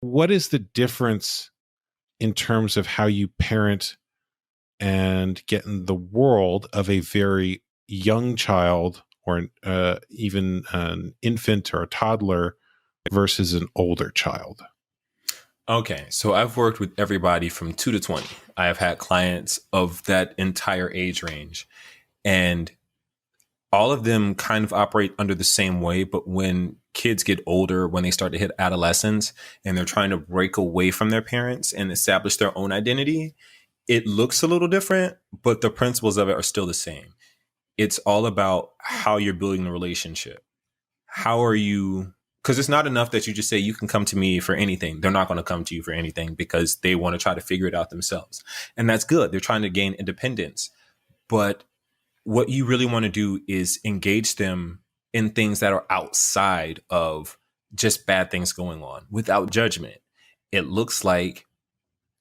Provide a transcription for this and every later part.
what is the difference in terms of how you parent and get in the world of a very young child or even an infant or a toddler versus an older child? Okay, so I've worked with everybody from 2 to 20. I have had clients of that entire age range, and all of them kind of operate under the same way. But when kids get older, when they start to hit adolescence and they're trying to break away from their parents and establish their own identity, it looks a little different, but the principles of it are still the same. It's all about how you're building the relationship. How are you? Because it's not enough that you just say you can come to me for anything. They're not going to come to you for anything because they want to try to figure it out themselves. And that's good. They're trying to gain independence. But what you really want to do is engage them in things that are outside of just bad things going on without judgment. It looks like,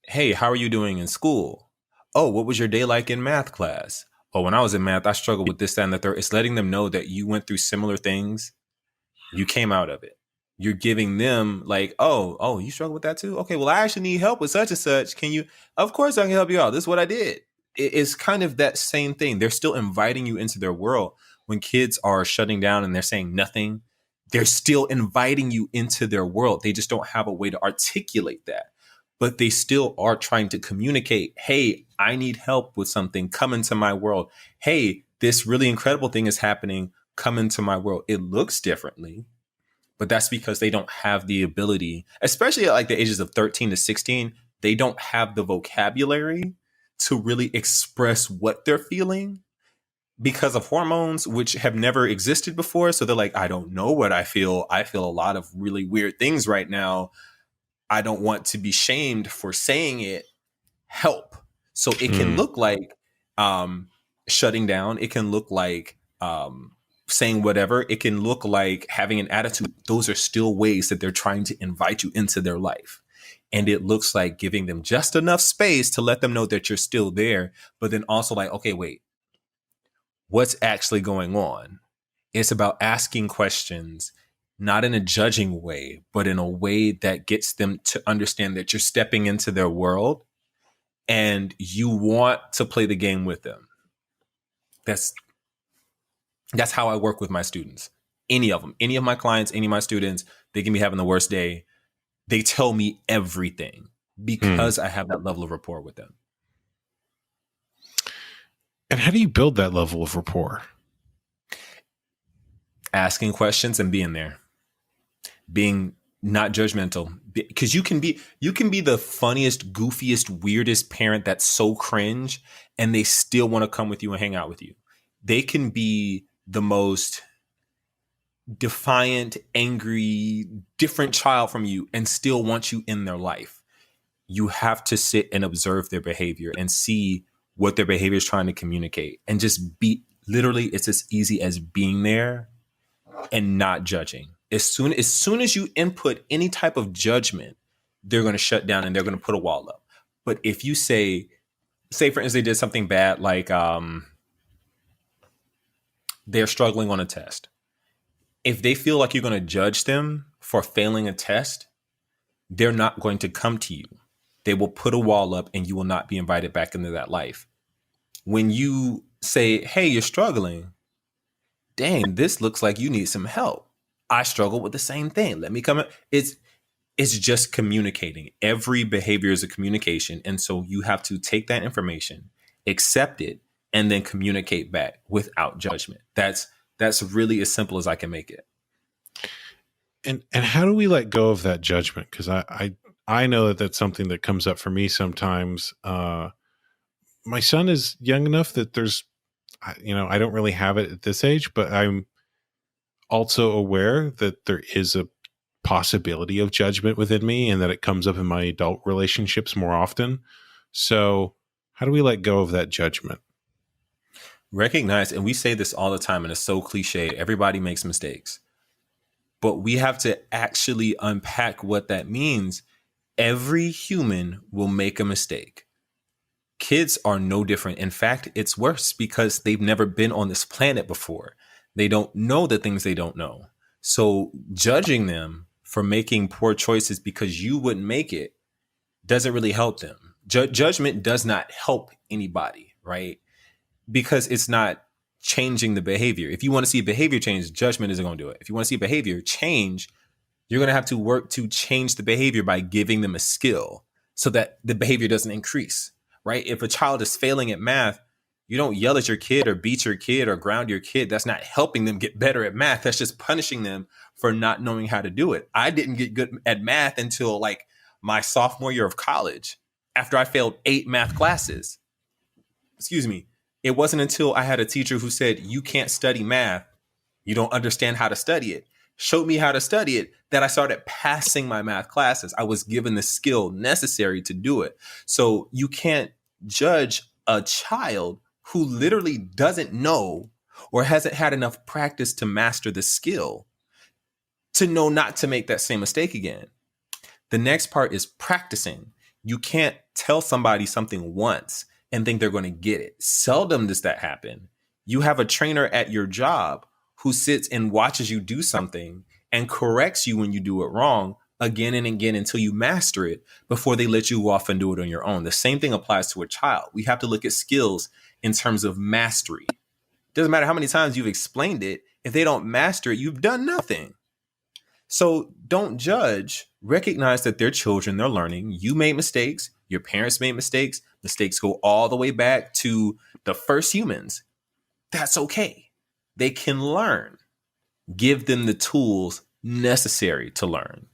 hey, how are you doing in school? Oh, what was your day like in math class? Oh, when I was in math, I struggled with this, that, and the third. It's letting them know that you went through similar things. You came out of it. You're giving them like, oh, you struggle with that too? Okay, well, I actually need help with such and such. Can you? Of course I can help you out. This is what I did. It's kind of that same thing. They're still inviting you into their world. When kids are shutting down and they're saying nothing, they're still inviting you into their world. They just don't have a way to articulate that. But they still are trying to communicate, hey, I need help with something. Come into my world. Hey, this really incredible thing is happening. Come into my world. It looks differently, but that's because they don't have the ability, especially at like the ages of 13 to 16, they don't have the vocabulary to really express what they're feeling because of hormones, which have never existed before. So they're like, I don't know what I feel. I feel a lot of really weird things right now. I don't want to be shamed for saying it. Help. So it can look like shutting down. It can look like saying whatever. It can look like having an attitude. Those are still ways that they're trying to invite you into their life. And it looks like giving them just enough space to let them know that you're still there, but then also like, okay, wait, what's actually going on? It's about asking questions, not in a judging way, but in a way that gets them to understand that you're stepping into their world and you want to play the game with them. That's how I work with my students. Any of them, any of my clients, any of my students, they can be having the worst day. They tell me everything because I have that level of rapport with them. And how do you build that level of rapport? Asking questions and being there. Being not judgmental, because you can be the funniest, goofiest, weirdest parent that's so cringe and they still want to come with you and hang out with you. They can be the most defiant, angry, different child from you and still want you in their life. You have to sit and observe their behavior and see what their behavior is trying to communicate and just be literally, it's as easy as being there and not judging. As soon as you input any type of judgment, they're going to shut down and they're going to put a wall up. But if you say for instance, they did something bad, like they're struggling on a test. If they feel like you're going to judge them for failing a test, they're not going to come to you. They will put a wall up and you will not be invited back into that life. When you say, hey, you're struggling. Dang, this looks like you need some help. I struggle with the same thing. Let me come in. It's just communicating. Every behavior is a communication. And so you have to take that information, accept it, and then communicate back without judgment. That's really as simple as I can make it. And how do we let go of that judgment? Because I know that that's something that comes up for me sometimes. My son is young enough that there's, I don't really have it at this age, but I'm also aware that there is a possibility of judgment within me and that it comes up in my adult relationships more often. So how do we let go of that judgment? Recognize, and we say this all the time, and it's so cliche, everybody makes mistakes. But we have to actually unpack what that means. Every human will make a mistake. Kids are no different. In fact, it's worse because they've never been on this planet before. They don't know the things they don't know. So judging them for making poor choices because you wouldn't make it doesn't really help them. Judgment does not help anybody, right? Because it's not changing the behavior. If you want to see behavior change, judgment isn't going to do it. If you want to see behavior change, you're going to have to work to change the behavior by giving them a skill so that the behavior doesn't increase, right? If a child is failing at math, you don't yell at your kid or beat your kid or ground your kid. That's not helping them get better at math. That's just punishing them for not knowing how to do it. I didn't get good at math until like my sophomore year of college after I failed 8 math classes. Excuse me. It wasn't until I had a teacher who said, you can't study math. You don't understand how to study it. Showed me how to study it, that I started passing my math classes. I was given the skill necessary to do it. So you can't judge a child who literally doesn't know or hasn't had enough practice to master the skill to know not to make that same mistake again. The next part is practicing. You can't tell somebody something once and think they're going to get it. Seldom does that happen. You have a trainer at your job who sits and watches you do something and corrects you when you do it wrong again and again until you master it before they let you off and do it on your own. The same thing applies to a child. We have to look at skills in terms of mastery. Doesn't matter how many times you've explained it. If they don't master it, you've done nothing. So don't judge. Recognize that they're children. They're learning. You made mistakes. Your parents made mistakes. Mistakes go all the way back to the first humans. That's okay. They can learn. Give them the tools necessary to learn.